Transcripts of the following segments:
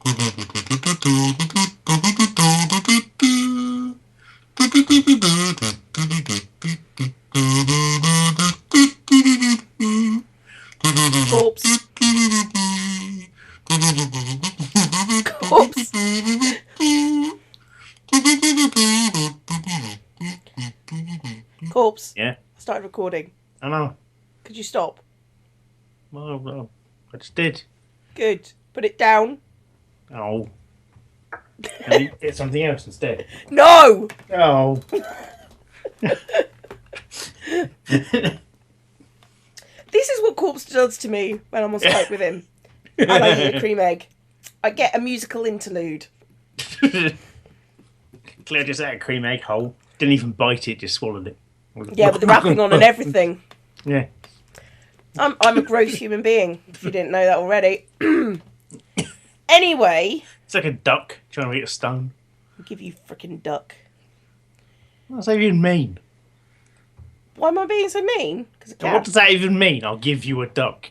Corpse. Corpse. Corpse. Yeah. I started recording. I know. Could you stop? Well, I just did. Good. Put it down. Oh. Can you get something else instead? No! Oh. This is what Corpse does to me when I'm on Skype with him. And I eat a cream egg. I get a musical interlude. Cleo just ate a cream egg whole. Didn't even bite it, just swallowed it. Yeah, with the wrapping on and everything. Yeah. I'm a gross human being, if you didn't know that already. Anyway. It's like a duck trying to eat a stone. I'll give you frickin' duck. What does that even mean? Why am I being so mean? What does that even mean? I'll give you a duck.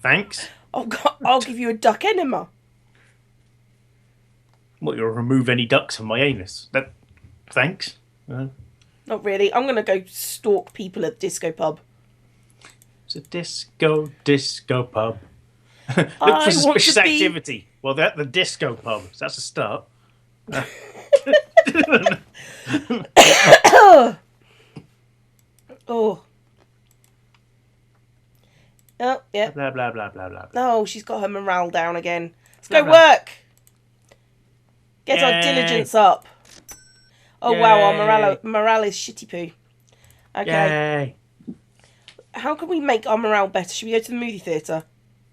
Thanks. I'll give you a duck enema. What, you'll remove any ducks from my anus? Thanks. Not really. I'm going to go stalk people at the disco pub. It's a disco pub. Look for suspicious activity. Well, they're at the disco pub, so that's a start. Oh. Oh, yeah. Blah, blah, blah, blah, blah. Oh, she's got her morale down again. Let's go work. Get our diligence up. Oh, Yay. wow, our morale is shitty poo. Okay. Yay. How can we make our morale better? Should we go to the movie theatre?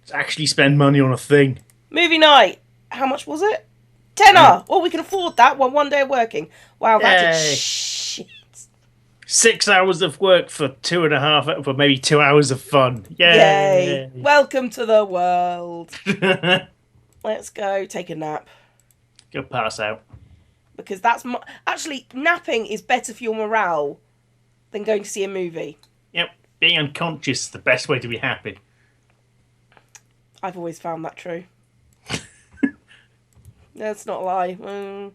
Let's actually spend money on a thing. Movie night. How much was it? £10. Well, we can afford that. One day of working. Wow, that's a shit. 6 hours of work for 2.5 for maybe 2 hours of fun. Yay! Welcome to the world. Let's go take a nap. Go pass out. Because that's actually napping is better for your morale than going to see a movie. Yep, being unconscious is the best way to be happy. I've always found that true. That's not a lie.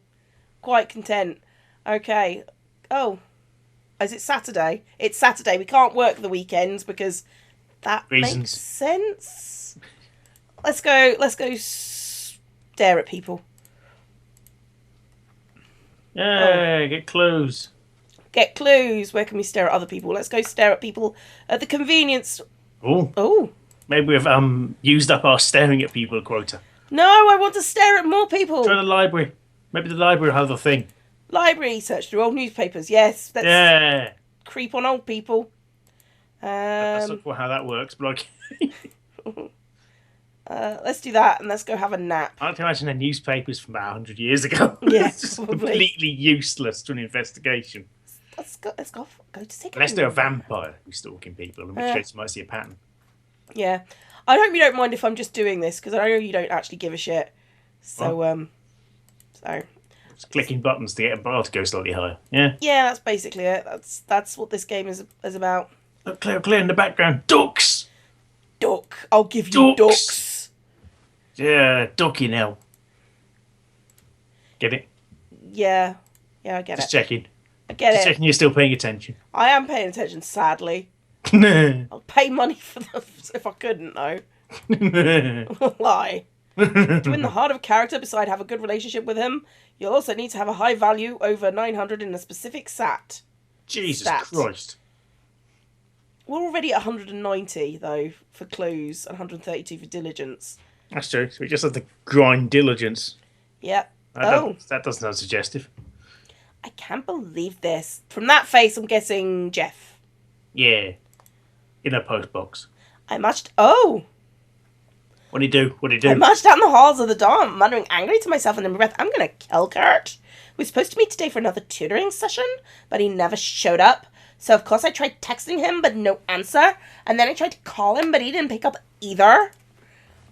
Quite content. Okay. Oh. Is it Saturday? It's Saturday. We can't work the weekends because that makes sense. Let's go stare at people. Yeah, get clues. Get clues. Where can we stare at other people? Let's go stare at people at the convenience. Oh. Maybe we've used up our staring at people quota. No, I want to stare at more people. Try the library. Maybe the library will have a thing. Library, search through old newspapers. Yes, let's creep on old people. That's not quite how that works, but okay. Let's do that and let's go have a nap. I like to imagine the newspapers from about 100 years ago. Yes, It's probably. completely useless to an investigation. Let's go to take Unless they're a vampire who's stalking people, in which case you might see a pattern. Yeah. I hope you don't mind if I'm just doing this, because I know you don't actually give a shit. So, Just clicking buttons to get a bar to go slightly higher. Yeah? Yeah, that's basically it. That's what this game is about. Look, Cleo in the background. Ducks! Duck. I'll give you ducks. Yeah, ducky now. Get it? Yeah. Yeah, I get Just it. checking. I get Just it. checking you're still paying attention. I am paying attention, sadly. Lie. I'll pay money for them if I couldn't, though. Lie. To win the heart of a character, beside have a good relationship with him, you'll also need to have a high value over 900 in a specific stat. Jesus Christ. We're already at 190, though, for clues, and 132 for diligence. That's true. So we just have to grind diligence. Yep. That doesn't sound suggestive. I can't believe this. From that face, I'm guessing Jeff. Yeah. In a post box. I marched... Oh! What do you do? I marched down the halls of the dorm, muttering angrily to myself under my breath, I'm gonna kill Kurt. We were supposed to meet today for another tutoring session, but he never showed up. So, of course, I tried texting him, but no answer. And then I tried to call him, but he didn't pick up either.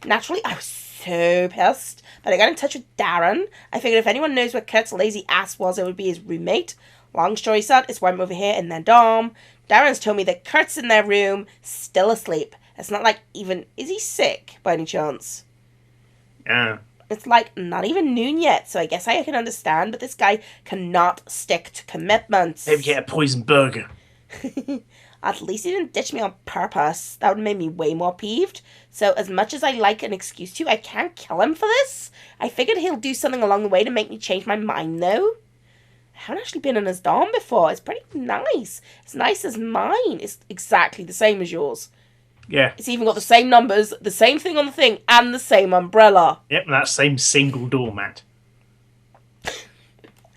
Naturally, I was so pissed. But I got in touch with Darren. I figured if anyone knows where Kurt's lazy ass was, it would be his roommate. Long story short, it's why I'm over here in their dorm. Darren's told me that Kurt's in their room, still asleep. It's not like even... Is he sick, by any chance? Yeah. It's like not even noon yet, so I guess I can understand, but this guy cannot stick to commitments. Maybe get a poison burger. At least he didn't ditch me on purpose. That would have made me way more peeved. So as much as I like an excuse to, I can't kill him for this. I figured he'll do something along the way to make me change my mind, though. I haven't actually been in his dorm before. It's pretty nice. It's nice as mine. It's exactly the same as yours. Yeah. It's even got the same numbers, the same thing on the thing, and the same umbrella. Yep, and that same single doormat. I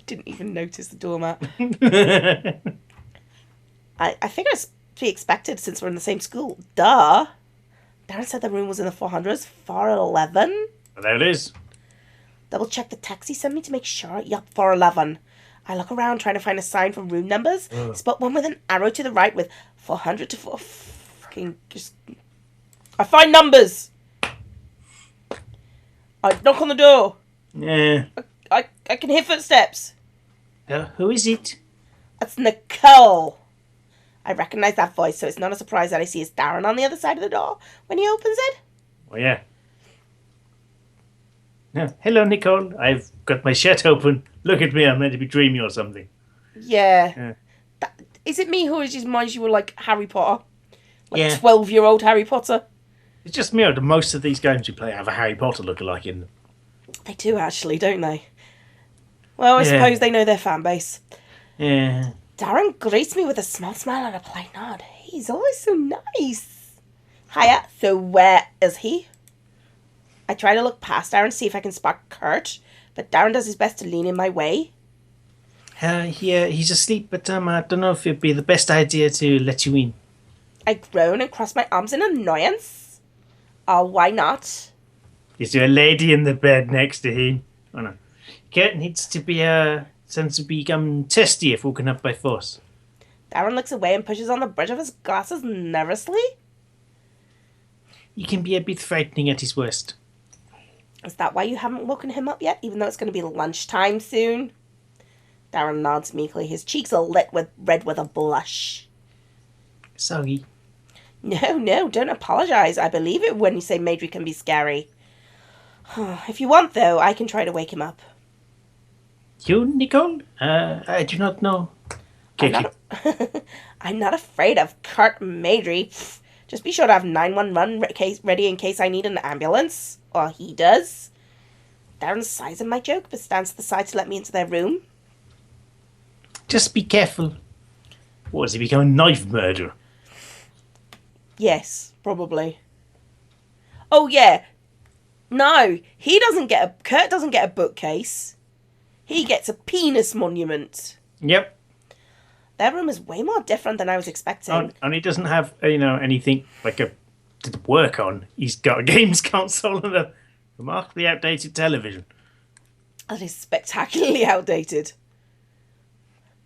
didn't even notice the doormat. I figure it's to be expected since we're in the same school. Duh. Darren said the room was in the 400s. 411? Well, there it is. Double check the text he sent me to make sure. Yup, 411. I look around trying to find a sign for room numbers. Spot one with an arrow to the right with 400 to 4... Fucking just... I find numbers! I knock on the door. Yeah. I can hear footsteps. Who is it? That's Nicole. I recognise that voice, so it's not a surprise that I see it's Darren on the other side of the door when he opens it. Oh, yeah. Hello, Nicole. I've got my shirt open. Look at me. I'm meant to be dreaming or something. Yeah. Is it me who just reminds you of, like, Harry Potter? Like yeah. 12-year-old Harry Potter? It's just me. Most of these games you play have a Harry Potter lookalike in them. They do, actually, don't they? Well, I suppose they know their fan base. Yeah. Darren greets me with a small smile and a polite nod. He's always so nice. Hiya, so where is he? I try to look past Darren to see if I can spot Kurt, but Darren does his best to lean in my way. He's asleep, but I don't know if it'd be the best idea to let you in. I groan and cross my arms in annoyance. Oh, why not? Is there a lady in the bed next to him? Oh no. Kurt needs to be to become testy if woken up by force. Darren looks away and pushes on the bridge of his glasses nervously. He can be a bit frightening at his worst. Is that why you haven't woken him up yet, even though it's going to be lunchtime soon? Darren nods meekly. His cheeks are lit with red with a blush. Sorry. No, don't apologise. I believe it when you say Maidry can be scary. If you want, though, I can try to wake him up. You, Nicole? I do not know. I'm not afraid of Kurt Maidry. Just be sure to have 911 ready in case I need an ambulance. Or he does. Darren sighs at my joke, but stands to the side to let me into their room. Just be careful. What, has he become a knife murderer? Yes, probably. Oh, yeah. No, Kurt doesn't get a bookcase. He gets a penis monument. Yep. Their room is way more different than I was expecting. And he doesn't have, anything like to work on. He's got a games console and a remarkably outdated television. That is spectacularly outdated.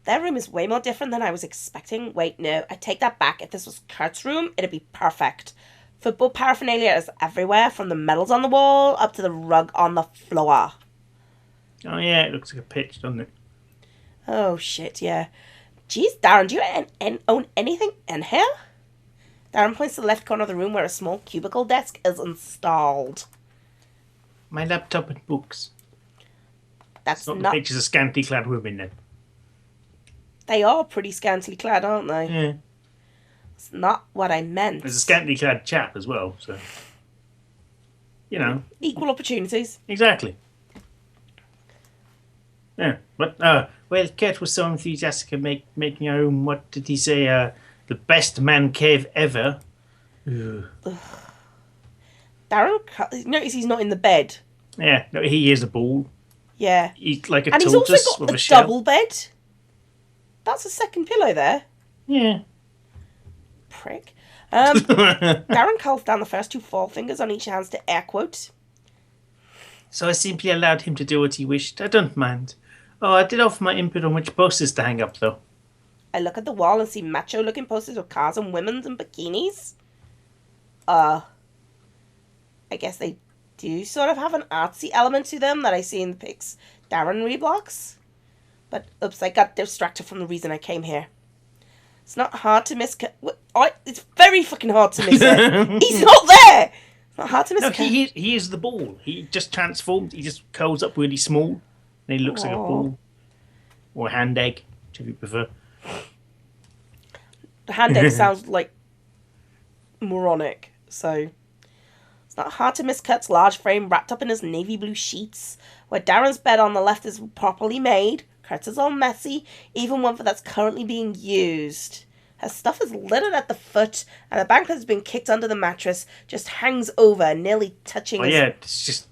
Their room is way more different than I was expecting. Wait, no, I take that back. If this was Kurt's room, it'd be perfect. Football paraphernalia is everywhere, from the medals on the wall up to the rug on the floor. Oh, yeah, it looks like a pitch, doesn't it? Oh, shit, yeah. Jeez, Darren, do you own anything in here? Darren points to the left corner of the room where a small cubicle desk is installed. My laptop and books. That's not the pictures of scantily clad women, then. They are pretty scantily clad, aren't they? Yeah. That's not what I meant. There's a scantily clad chap as well, so... Equal opportunities. Exactly. Yeah, but, well, Kurt was so enthusiastic at making our room, what did he say, the best man cave ever. Darren, notice he's not in the bed. Yeah, no, he is a ball. Yeah. He's like a and tortoise he's also got with the a shell. double bed. That's a second pillow there. Yeah. Prick. Darren calls down the first 2 forefingers on each hand to air quote. So I simply allowed him to do what he wished. I don't mind. Oh, I did offer my input on which posters to hang up, though. I look at the wall and see macho-looking posters of cars and women in bikinis. I guess they do sort of have an artsy element to them that I see in the pics Darren reblocks. But, oops, I got distracted from the reason I came here. It's not hard to miss... It's very fucking hard to miss it. He's not there! Not hard to miss. No, he is the ball. He just transformed. He just curls up really small, and he looks like a ball or a hand egg, if you prefer. The hand egg sounds like moronic, so it's not hard to miss Kurt's large frame wrapped up in his navy blue sheets. Where Darren's bed on the left is properly made, Kurt's is all messy, even one that's currently being used. Her stuff is littered at the foot, and the blanket has been kicked under the mattress, just hangs over, nearly touching his... yeah,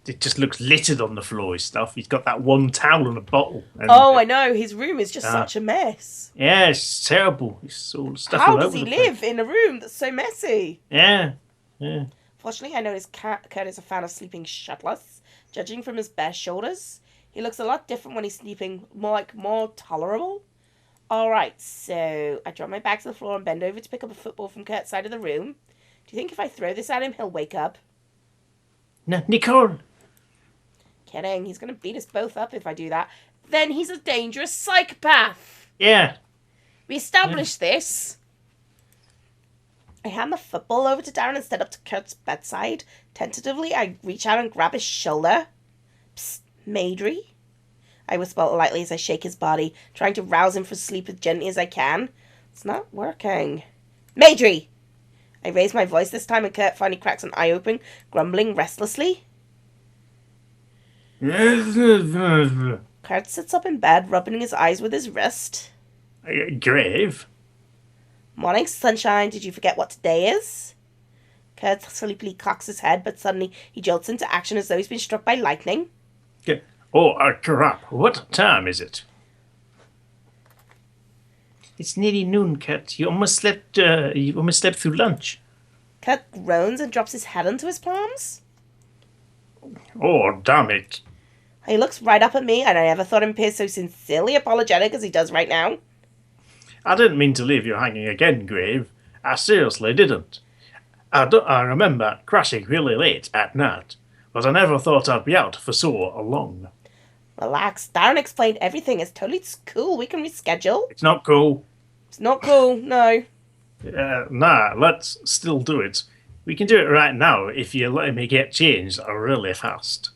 it just looks littered on the floor, his stuff. He's got that one towel and a bottle. And, I know, his room is just such a mess. Yeah, it's terrible. It's all stuff How all does over he the live place. in a room that's so messy? Yeah. Fortunately, I noticed Kurt is a fan of sleeping shirtless. Judging from his bare shoulders, he looks a lot different when he's sleeping, more tolerable. Alright, so I drop my bag to the floor and bend over to pick up a football from Kurt's side of the room. Do you think if I throw this at him, he'll wake up? No, Nicole! Kidding, he's going to beat us both up if I do that. Then he's a dangerous psychopath! Yeah. We established this. I hand the football over to Darren and step up to Kurt's bedside. Tentatively, I reach out and grab his shoulder. Psst, Maidry. I whisper lightly as I shake his body, trying to rouse him from sleep as gently as I can. It's not working. Maidry! I raise my voice this time and Kurt finally cracks an eye open, grumbling restlessly. Kurt sits up in bed, rubbing his eyes with his wrist. Grave? Morning, sunshine. Did you forget what today is? Kurt sleepily cocks his head, but suddenly he jolts into action as though he's been struck by lightning. Oh, crap. What time is it? It's nearly noon, Kurt. You almost slept through lunch. Kurt groans and drops his head onto his palms. Oh, damn it. He looks right up at me, and I never thought him appear so sincerely apologetic as he does right now. I didn't mean to leave you hanging again, Grave. I seriously didn't. I remember crashing really late at night, but I never thought I'd be out for so long. Relax. Darren explained everything. It's totally cool. We can reschedule. It's not cool. It's not cool, no. Nah, let's still do it. We can do it right now if you let me get changed really fast.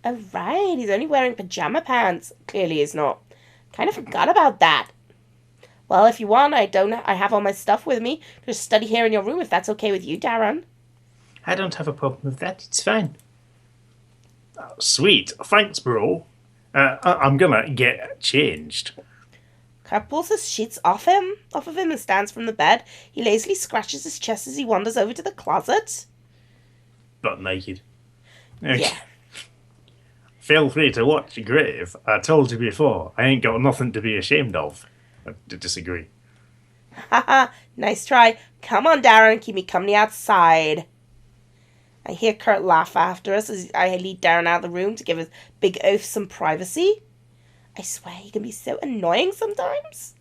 Oh, right. He's only wearing pajama pants. Clearly he's not. Kind of forgot about that. Well, if you want, I have all my stuff with me. Just study here in your room if that's okay with you, Darren. I don't have a problem with that. It's fine. Sweet. Thanks, bro. I'm gonna get changed. Kurt pulls his sheets off of him and stands from the bed. He lazily scratches his chest as he wanders over to the closet. Butt naked. Yeah. Feel free to watch your grave. I told you before, I ain't got nothing to be ashamed of. I disagree. Haha, nice try. Come on, Darren, keep me company outside. I hear Kurt laugh after us as I lead Darren out of the room to give his big oaf some privacy. I swear he can be so annoying sometimes.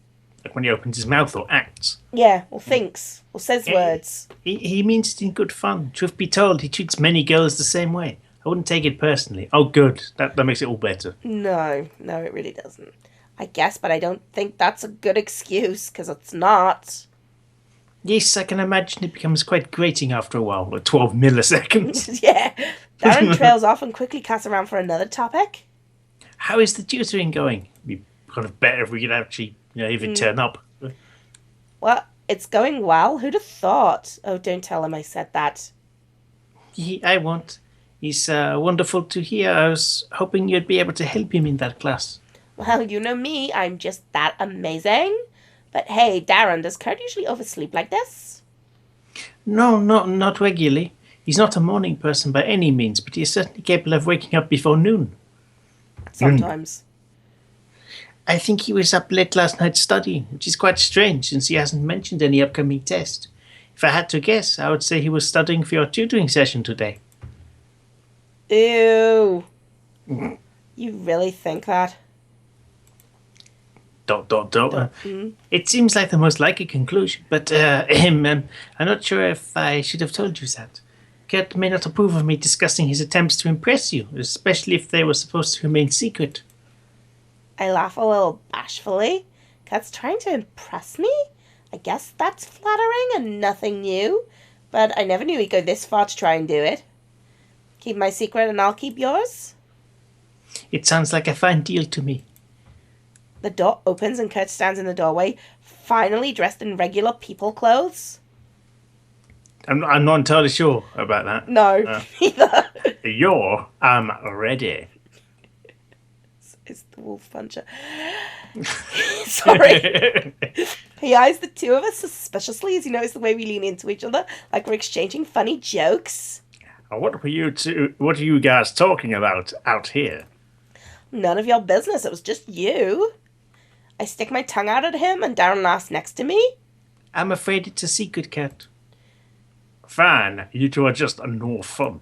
Like when he opens his mouth or acts. Yeah, or thinks, or says words. He means it in good fun. Truth be told, he treats many girls the same way. I wouldn't take it personally. Oh, good. That makes it all better. No, it really doesn't. I guess, but I don't think that's a good excuse, because it's not. Yes, I can imagine it becomes quite grating after a while, like 12 milliseconds. Yeah. Darren trails off and quickly casts around for another topic. How is the tutoring going? It'd be kind of better if we could actually, even turn up. Well, it's going well. Who'd have thought? Oh, don't tell him I said that. I won't. He's wonderful to hear. I was hoping you'd be able to help him in that class. Well, you know me. I'm just that amazing. But hey, Darren, does Kurt usually oversleep like this? No, not regularly. He's not a morning person by any means, but he's certainly capable of waking up before noon. Sometimes. I think he was up late last night studying, which is quite strange since he hasn't mentioned any upcoming test. If I had to guess, I would say he was studying for your tutoring session today. Ew. You really think that? ... It seems like the most likely conclusion, but I'm not sure if I should have told you that. Kurt may not approve of me discussing his attempts to impress you, especially if they were supposed to remain secret. I laugh a little bashfully. Kurt's trying to impress me? I guess that's flattering and nothing new, but I never knew he'd go this far to try and do it. Keep my secret and I'll keep yours? It sounds like a fine deal to me. The door opens and Kurt stands in the doorway, finally dressed in regular people clothes. I'm not entirely sure about that. No, neither. I'm ready. It's the wolf puncher. Sorry. He eyes the two of us suspiciously as he notices the way we lean into each other, like we're exchanging funny jokes. What are you guys talking about out here? None of your business, it was just you. I stick my tongue out at him and Darren laughs next to me. I'm afraid it's a secret, Cat. Fine, you two are just no fun.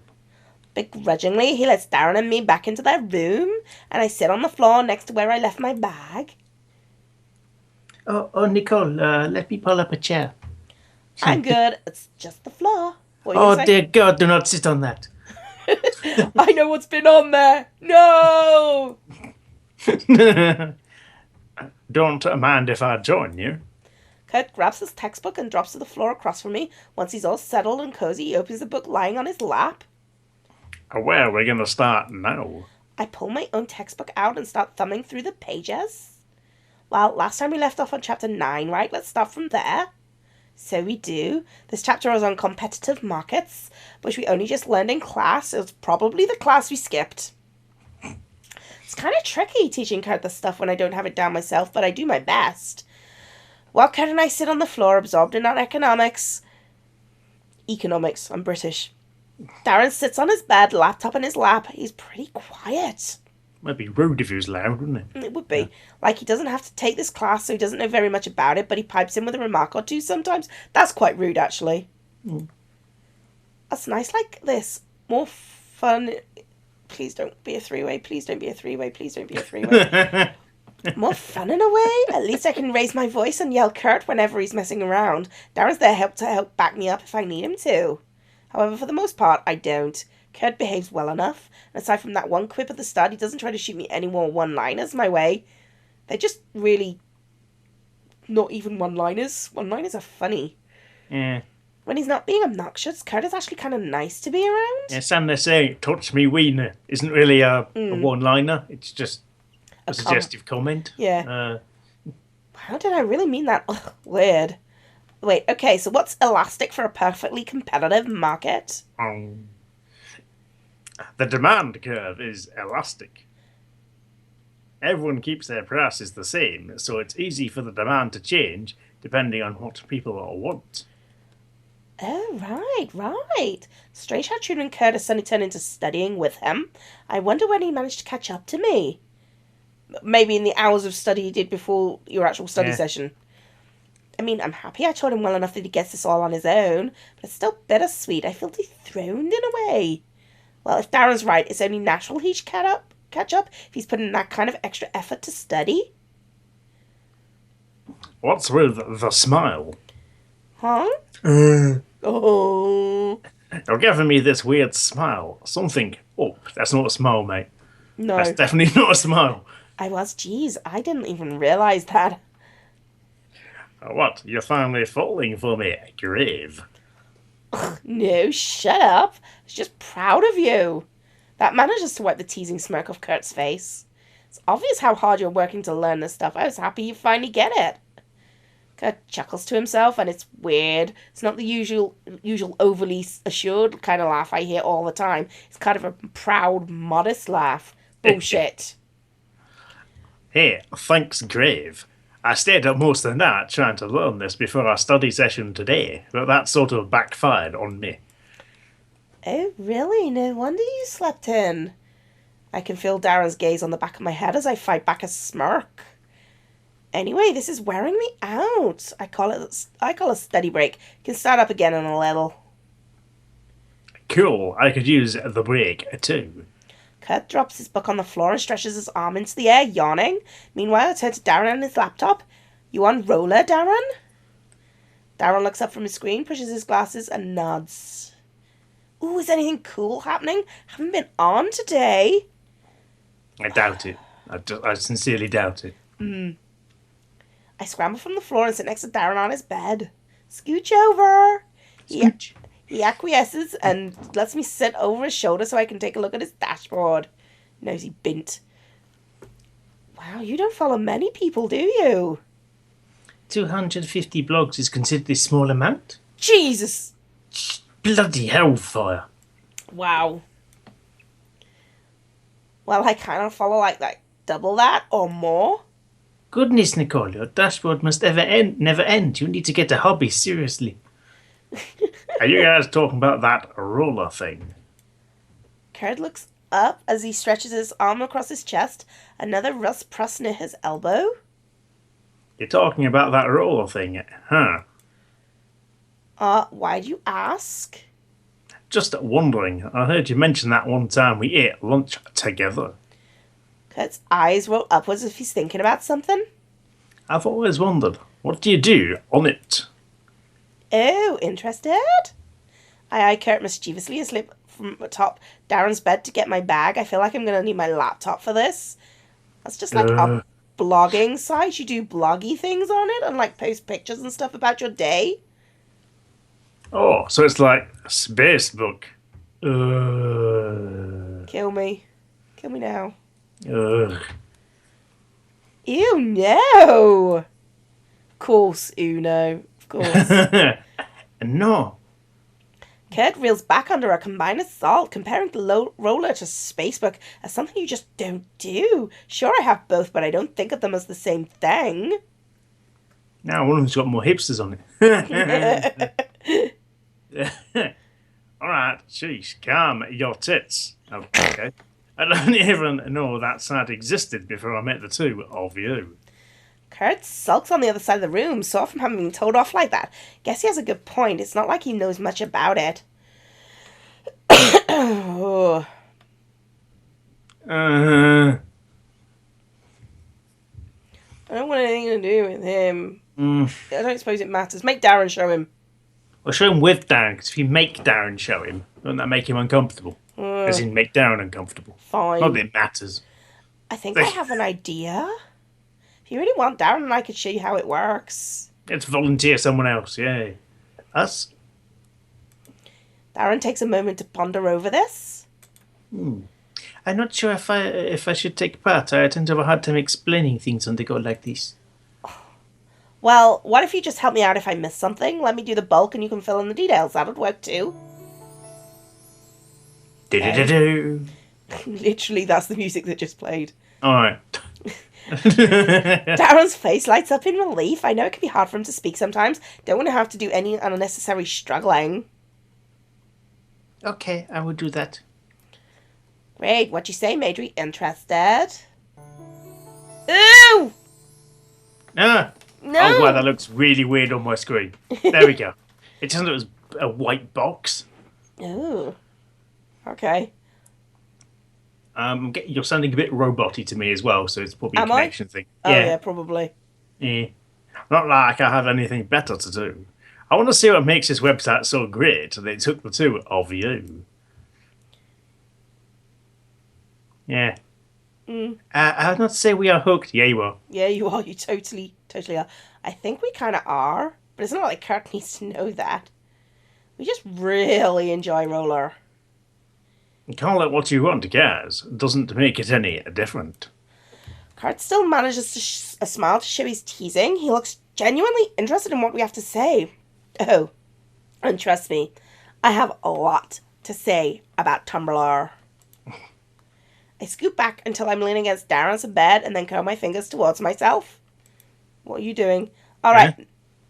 Begrudgingly, he lets Darren and me back into their room, and I sit on the floor next to where I left my bag. Oh, Nicole, let me pull up a chair. I'm good. It's just the floor. Oh, dear God, do not sit on that. I know what's been on there. No! Don't mind if I join you. Kurt grabs his textbook and drops to the floor across from me. Once he's all settled and cozy, he opens the book lying on his lap. Where are we going to start now? I pull my own textbook out and start thumbing through the pages. Well, last time we left off on chapter 9, right? Let's start from there. So we do. This chapter was on competitive markets, which we only just learned in class. It was probably the class we skipped. It's kind of tricky teaching Kurt this stuff when I don't have it down myself, but I do my best. While Kurt and I sit on the floor, absorbed in our economics, I'm British. Darren sits on his bed, laptop in his lap. He's pretty quiet. Might be rude if he was loud, wouldn't it? It would be. Yeah. Like, he doesn't have to take this class, so he doesn't know very much about it, but he pipes in with a remark or two sometimes. That's quite rude, actually. That's nice like this. More fun. Please don't be a three-way. Please don't be a three-way. Please don't be a three-way. More fun in a way. At least I can raise my voice and yell Kurt whenever he's messing around. Darren's there to help back me up if I need him to. However, for the most part, I don't. Kurt behaves well enough. And aside from that one quip at the start, he doesn't try to shoot me any more one-liners my way. They're just really not even one-liners. One-liners are funny. Yeah. When he's not being obnoxious, Kurt is actually kind of nice to be around. Yeah, Sam, they're saying, touch me wiener, isn't really a one-liner. It's just a suggestive comment. Yeah. How did I really mean that? Ugh, weird. Wait, okay, so what's elastic for a perfectly competitive market? The demand curve is elastic. Everyone keeps their prices the same, so it's easy for the demand to change depending on what people want. Oh, right. Strange how Trude and Kurt suddenly turned into studying with him. I wonder when he managed to catch up to me. Maybe in the hours of study he did before your actual study session. I mean, I'm happy I taught him well enough that he gets this all on his own, but it's still bittersweet. I feel dethroned in a way. Well, if Darren's right, it's only natural he should catch up if he's put in that kind of extra effort to study. What's with the smile? Huh? Oh. You're giving me this weird smile. Something. Oh, that's not a smile, mate. No. That's definitely not a smile. Jeez, I didn't even realise that. What? You're finally falling for me, Grave? No, shut up. I was just proud of you. That manages to wipe the teasing smirk off Kurt's face. It's obvious how hard you're working to learn this stuff. I was happy you finally get it. Kurt chuckles to himself, and it's weird. It's not the usual overly assured kind of laugh I hear all the time. It's kind of a proud, modest laugh. Bullshit. Hey, thanks, Grave. I stayed up most of the night trying to learn this before our study session today, but that sort of backfired on me. Oh, really? No wonder you slept in. I can feel Darren's gaze on the back of my head as I fight back a smirk. Anyway, this is wearing me out. I call a study break. You can start up again in a little. Cool. I could use the break, too. Kurt drops his book on the floor and stretches his arm into the air, yawning. Meanwhile, I turn to Darren and his laptop. You on roller, Darren? Darren looks up from his screen, pushes his glasses, and nods. Ooh, is anything cool happening? Haven't been on today. I doubt it. I sincerely doubt it. I scramble from the floor and sit next to Darren on his bed. Scooch over. Scooch. He acquiesces and lets me sit over his shoulder so I can take a look at his dashboard. Nosy bint. Wow, you don't follow many people, do you? 250 blogs is considered a small amount? Jesus! Bloody hellfire. Wow. Well, I kind of follow like double that or more. Goodness, Nicole, your dashboard must never end. You need to get a hobby, seriously. Are you guys talking about that roller thing? Kurt looks up as he stretches his arm across his chest, another rust pressed near his elbow. You're talking about that roller thing, huh? Why do you ask? Just wondering. I heard you mention that one time we ate lunch together. Kurt's eyes roll upwards as if he's thinking about something. I've always wondered, what do you do on it? Oh, interested? I eye Kurt mischievously and slip from atop Darren's bed to get my bag. I feel like I'm going to need my laptop for this. That's just like a blogging site. You do bloggy things on it and like post pictures and stuff about your day. Oh, so it's like a space book. Kill me. Kill me now. Ugh. Ew, no! Of course, ew, no. Of course. No. Kurt reels back under a combined assault, comparing the roller to Spacebook as something you just don't do. Sure, I have both, but I don't think of them as the same thing. Now one of them's got more hipsters on it. Alright, sheesh, calm your tits. Okay. I don't even know that side existed before I met the two of you. Kurt sulks on the other side of the room, sore from having been told off like that. Guess he has a good point. It's not like he knows much about it. Oh. Uh, I don't want anything to do with him. I don't suppose it matters. Make Darren show him. Well, show him with Darren, because if you make Darren show him, won't that make him uncomfortable? As in, make Darren uncomfortable. Fine. Not that it matters. I think I have an idea. If you really want Darren, I could show you how it works. Let's volunteer someone else, yay. Us? Darren takes a moment to ponder over this. I'm not sure if I should take part. I tend to have a hard time explaining things when they go like this. Well, what if you just help me out if I miss something? Let me do the bulk and you can fill in the details. That would work too. Do-do-do-do. Literally, that's the music that just played. Alright. Darren's face lights up in relief. I know it can be hard for him to speak sometimes. Don't want to have to do any unnecessary struggling. Okay, I will do that. Great. What you say, Majorie? Interested? Ooh! Ah! No! Oh, wow, that looks really weird on my screen. There we go. It doesn't look as a white box. Ooh. Okay. You're sounding a bit roboty to me as well, so it's probably a Am I? connection thing. Oh, yeah, probably. Yeah. Not like I have anything better to do. I want to see what makes this website so great that it took the two of you. Yeah. I'd not say we are hooked. Yeah, you are. Yeah, you are. You totally are. I think we kind of are, but it's not like Kurt needs to know that. We just really enjoy roller. Call it what you want, guys. Doesn't make it any different. Kurt still manages to a smile to show he's teasing. He looks genuinely interested in what we have to say. Oh, and trust me, I have a lot to say about Tumblr. I scoot back until I'm leaning against Darren's bed and then curl my fingers towards myself. What are you doing? All right. Yeah.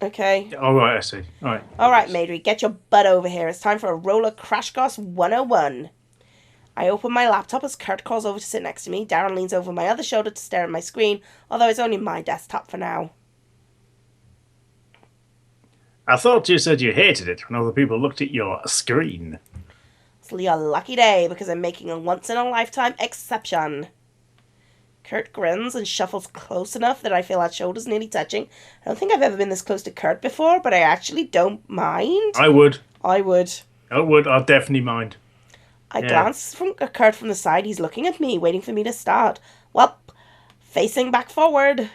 Okay. All right, I see. All right. All right, Majorie, get your butt over here. It's time for a roller crash course 101. I open my laptop as Kurt calls over to sit next to me. Darren leans over my other shoulder to stare at my screen, although it's only my desktop for now. I thought you said you hated it when other people looked at your screen. It's your lucky day because I'm making a once-in-a-lifetime exception. Kurt grins and shuffles close enough that I feel our shoulders nearly touching. I don't think I've ever been this close to Kurt before, but I actually don't mind. I would. I'd definitely mind. I glance at Kurt from the side. He's looking at me, waiting for me to start. Well, facing back forward.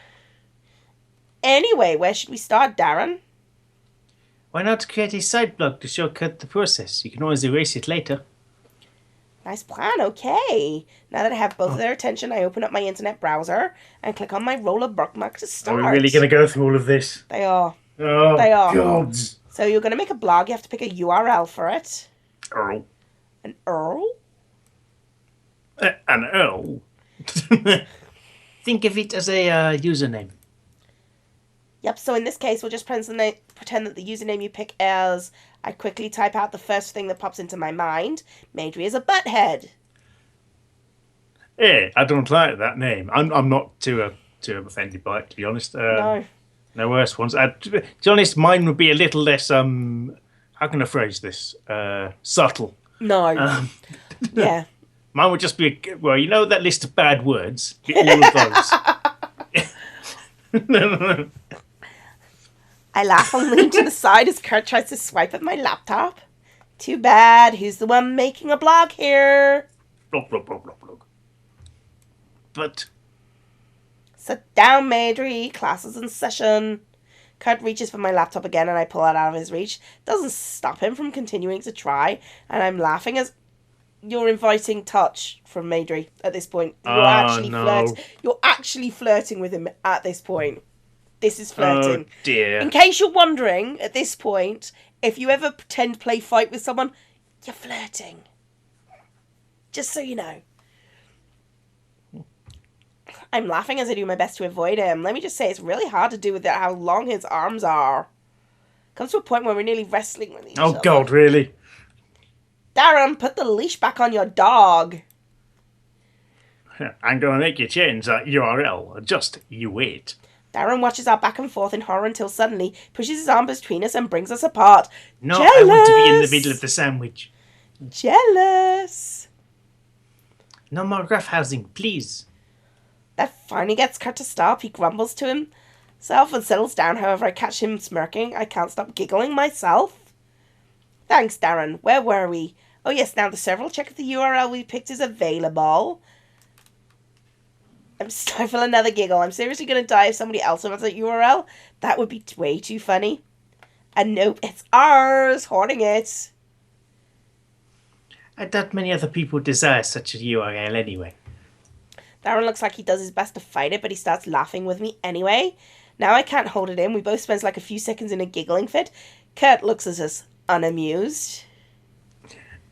Anyway, where should we start, Darren? Why not create a side blog to shortcut the process? You can always erase it later. Nice plan, okay. Now that I have both of Oh. their attention, I open up my internet browser and click on my roller bookmark to start. Are we really going to go through all of this? They are. Oh, They are. gods. So you're going to make a blog, you have to pick a URL for it. Earl. An URL? An Earl. Think of it as a username. Yep, so in this case, we'll just pretend that the username you pick is... I quickly type out the first thing that pops into my mind. Majorie is a butthead. Hey, I don't like that name. I'm not too offended by it, to be honest. No. No worse ones. To be honest, mine would be a little less, how can I phrase this? Subtle. No. Yeah. Mine would just be, well, you know that list of bad words? All of those. I laugh and lean to the side as Kurt tries to swipe at my laptop. Too bad. Who's the one making a blog here? Blog, blog, blog, blog, blog. But... Sit down, Majorie. Class is in session. Kurt reaches for my laptop again and I pull it out of his reach. Doesn't stop him from continuing to try. And I'm laughing as you're inviting touch from Majorie at this point. You're actually flirting with him at this point. This is flirting. Oh, dear. In case you're wondering, at this point, if you ever pretend to play fight with someone, you're flirting. Just so you know. I'm laughing as I do my best to avoid him. Let me just say, it's really hard to do with how long his arms are. Comes to a point where we're nearly wrestling with each other. Oh, God, really? Darren, put the leash back on your dog. I'm going to make you change that URL. Just you wait. Darren watches our back and forth in horror until suddenly pushes his arm between us and brings us apart. No, Jealous! I want to be in the middle of the sandwich. Jealous! No more rough housing, please. That finally gets Kurt to stop. He grumbles to himself and settles down. However, I catch him smirking. I can't stop giggling myself. Thanks, Darren. Where were we? Oh, yes, now the server will check if the URL we picked is available. I'm stifle another giggle. I'm seriously going to die if somebody else wants that URL. That would be way too funny. And nope, it's ours. Hoarding it. I doubt many other people desire such a URL anyway. Darren looks like he does his best to fight it, but he starts laughing with me anyway. Now I can't hold it in. We both spend like a few seconds in a giggling fit. Kurt looks at us unamused.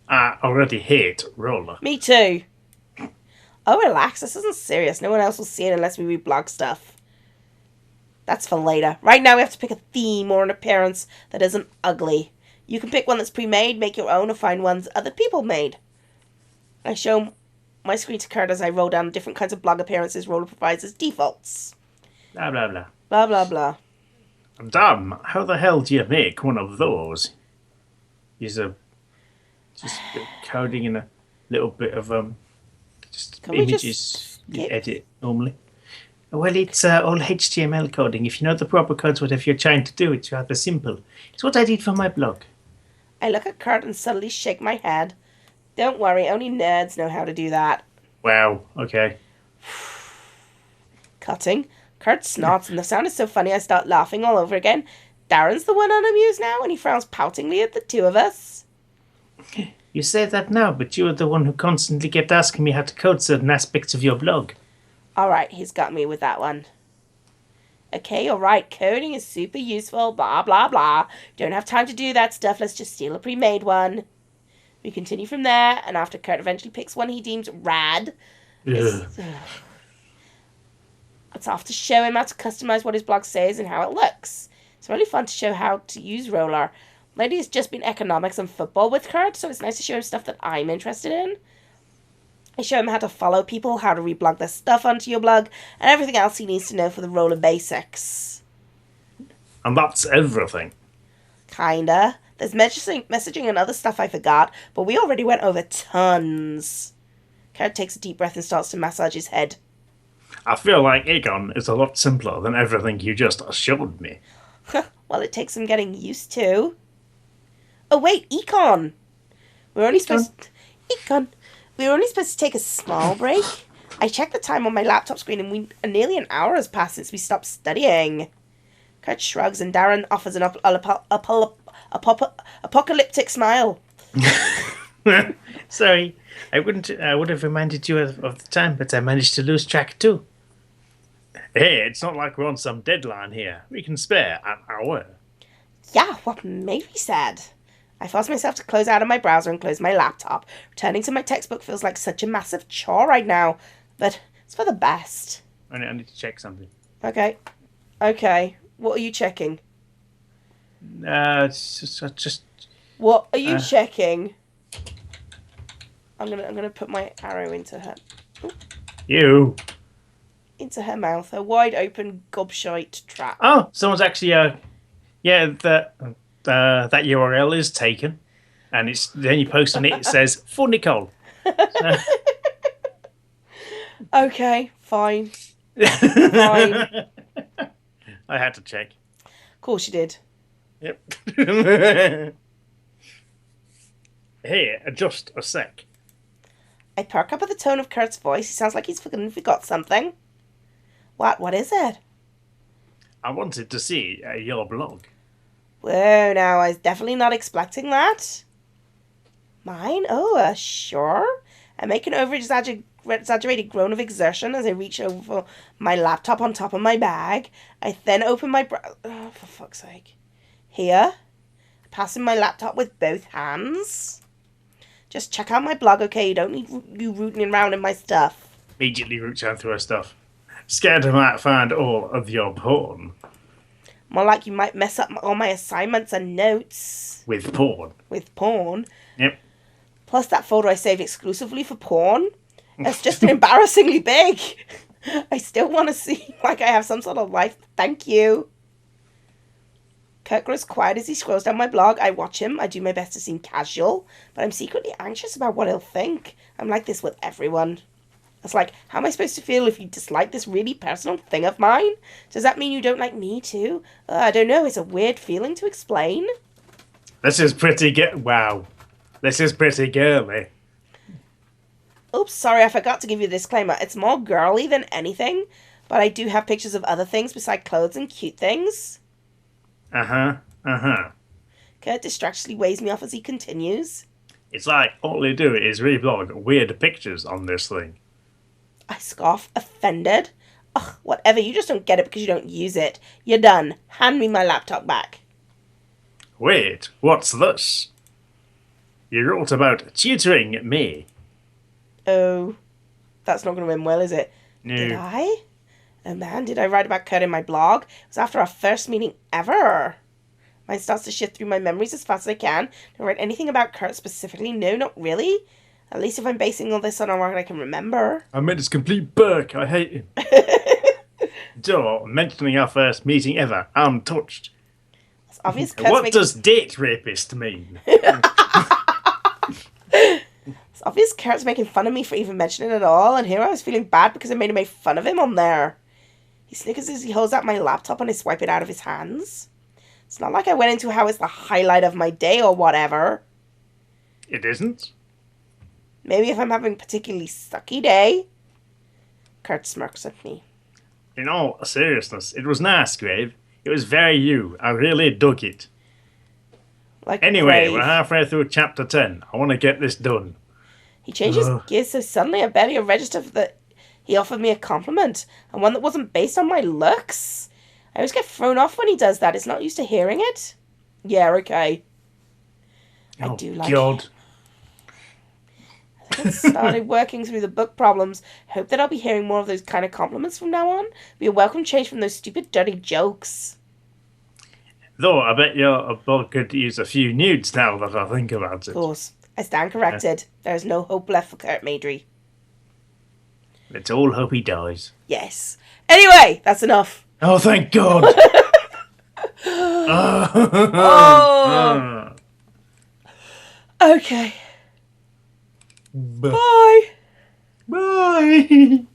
I already hate roller. Me too. Oh, relax. This isn't serious. No one else will see it unless we reblog stuff. That's for later. Right now we have to pick a theme or an appearance that isn't ugly. You can pick one that's pre-made, make your own, or find ones other people made. I show my screen to Kurt as I roll down the different kinds of blog appearances Roller provides as defaults. Blah, blah, blah. Blah, blah, blah. Damn, how the hell do you make one of those? Just coding in a little bit of just Can we images just you skip? edit normally. Well, it's all HTML coding. If you know the proper codes, whatever you're trying to do, it's rather simple. It's what I did for my blog. I look at Kurt and suddenly shake my head. Don't worry, only nerds know how to do that. Wow, okay. Cutting. Kurt snorts, and the sound is so funny I start laughing all over again. Darren's the one unamused now, and he frowns poutingly at the two of us. You say that now, but you were the one who constantly kept asking me how to code certain aspects of your blog. Alright, he's got me with that one. Okay, alright, coding is super useful, blah blah blah. Don't have time to do that stuff, let's just steal a pre-made one. We continue from there, and after Kurt eventually picks one he deems rad, it's off to show him how to customize what his blog says and how it looks. It's really fun to show how to use Roller. Lately it's just been economics and football with Kurt, so it's nice to show him stuff that I'm interested in. I show him how to follow people, how to reblog their stuff onto your blog, and everything else he needs to know for the Roller basics. And that's everything. Kinda. There's messaging and other stuff I forgot, but we already went over tons. Kurt takes a deep breath and starts to massage his head. I feel like Econ is a lot simpler than everything you just showed me. Well, it takes some getting used to. Oh wait, Econ! We're only supposed to take a small break. I checked the time on my laptop screen and nearly an hour has passed since we stopped studying. Kurt shrugs and Darren offers an apocalyptic smile. Sorry, I would have reminded you of the time, but I managed to lose track too. Hey, it's not like we're on some deadline here. We can spare an hour. Yeah, what made me sad? I forced myself to close out of my browser and close my laptop. Returning to my textbook feels like such a massive chore right now, but it's for the best. I need to check something. Okay. What are you checking? Just. What are you checking? I'm gonna put my arrow into her. You. Into her mouth, a wide open gobshite trap. Oh, someone's actually that URL is taken, and it's then you post on it. It says for Nicole. Okay, fine. Fine. I had to check. Of course you did. Yep. Hey, just a sec. I perk up at the tone of Kurt's voice. He sounds like he's forgot something. What is it? I wanted to see your blog. Whoa, now, I was definitely not expecting that. Mine? Oh, sure. I make an over-exaggerated groan of exertion as I reach over for my laptop on top of my bag. I then open my oh, for fuck's sake. Here. Passing my laptop with both hands. Just check out my blog, okay? You don't need you rooting around in my stuff. Immediately roots down through her stuff. Scared I might find all of your porn. More like you might mess up all my assignments and notes. With porn. With porn. Yep. Plus that folder I saved exclusively for porn. It's just embarrassingly big. I still want to seem like I have some sort of life. Thank you. Kurt grows quiet as he scrolls down my blog. I watch him. I do my best to seem casual. But I'm secretly anxious about what he'll think. I'm like this with everyone. It's like, how am I supposed to feel if you dislike this really personal thing of mine? Does that mean you don't like me too? I don't know. It's a weird feeling to explain. This is pretty wow. This is pretty girly. Oops, sorry, I forgot to give you a disclaimer. It's more girly than anything, but I do have pictures of other things besides clothes and cute things. Kurt distractedly waves me off as he continues. It's like all you do is reblog weird pictures on this thing. I scoff, offended. Ugh, whatever, you just don't get it because you don't use it. You're done. Hand me my laptop back. Wait, what's this? You wrote about tutoring me. Oh, that's not going to end well, is it? No. Did I? Oh man, did I write about Kurt in my blog? It was after our first meeting ever. Mine starts to shift through my memories as fast as I can. Did I write anything about Kurt specifically? No, not really. At least if I'm basing all this on what I can remember. I meant his complete Burke. I hate him. Joe, mentioning our first meeting ever. I'm touched. It's obvious What does date rapist mean? It's obvious Kurt's making fun of me for even mentioning it at all, and here I was feeling bad because I made him make fun of him on there. He snickers as he holds out my laptop and I swipe it out of his hands. It's not like I went into how it's the highlight of my day or whatever. It isn't? Maybe if I'm having a particularly sucky day. Kurt smirks at me. In all seriousness, it was nice, Grave. It was very you. I really dug it. Like anyway, Grave. We're halfway through chapter 10. I want to get this done. He changes gears so suddenly I barely registered that he offered me a compliment, and one that wasn't based on my looks. I always get thrown off when he does that. It's not used to hearing it. Yeah, okay. I do like it. I started working through the book problems. Hope that I'll be hearing more of those kind of compliments from now on. Be a welcome change from those stupid, dirty jokes. Though, I bet your book could use a few nudes now that I think about it. Of course. I stand corrected. There's no hope left for Kurt Maidry. Let's all hope he dies. Yes. Anyway, that's enough. Oh, thank God. Oh. Okay. Bye. Bye.